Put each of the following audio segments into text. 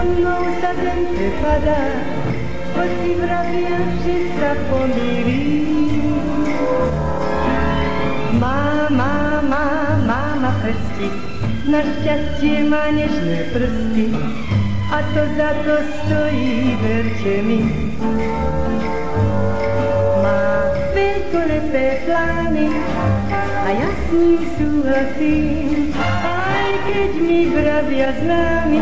mnou sa zem prepadá, hoci vravia, že sa pomýlim. Máma prsty, našťastie má nežné prsty, a to za to stojí, verte mi. Má veľkolepé plány a ja s ním súhlasím, aj keď mi vravia známi,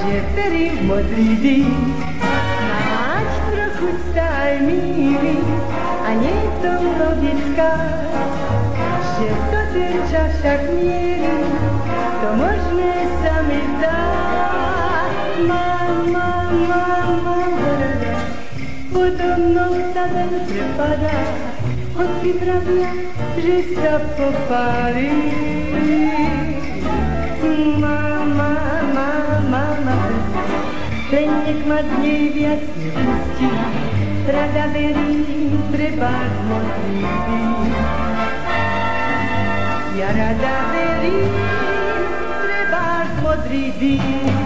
že verím v modrý dým. Snáď trochu sa aj mýlim a nie som logická, že to ten čas však mierí, to možné sa mi zdá. Mama, podo mnou sa len prepadá, hoci vravia, že sa popálí. Mama, len nech ma z nej viac nepustí, rada verím, treba modrý dým. Ja rada verím, treba modrý dým.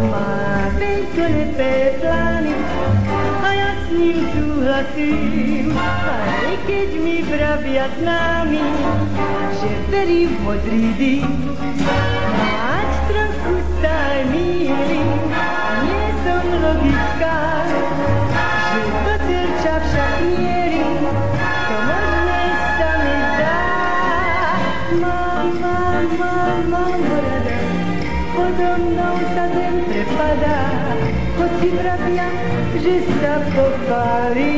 Má veľkolepé plány a ja s ním súhlasím, aj keď mi vravia známi, že verím v modrý dým. Snáď trochu sa aj mýlim, nie som logická, že do terča však mierim, to možné sa mi zdá. Mama, rada, podo mnou sa zem prepadá, hoci vravia, že sa popálí.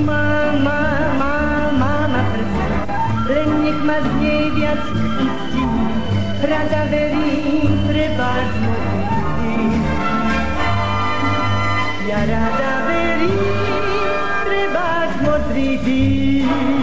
Mama prsty, len nech ma z nej viac pustí, rada verím, trebárs modrý dým. Ja rada verím, trebárs modrý dým.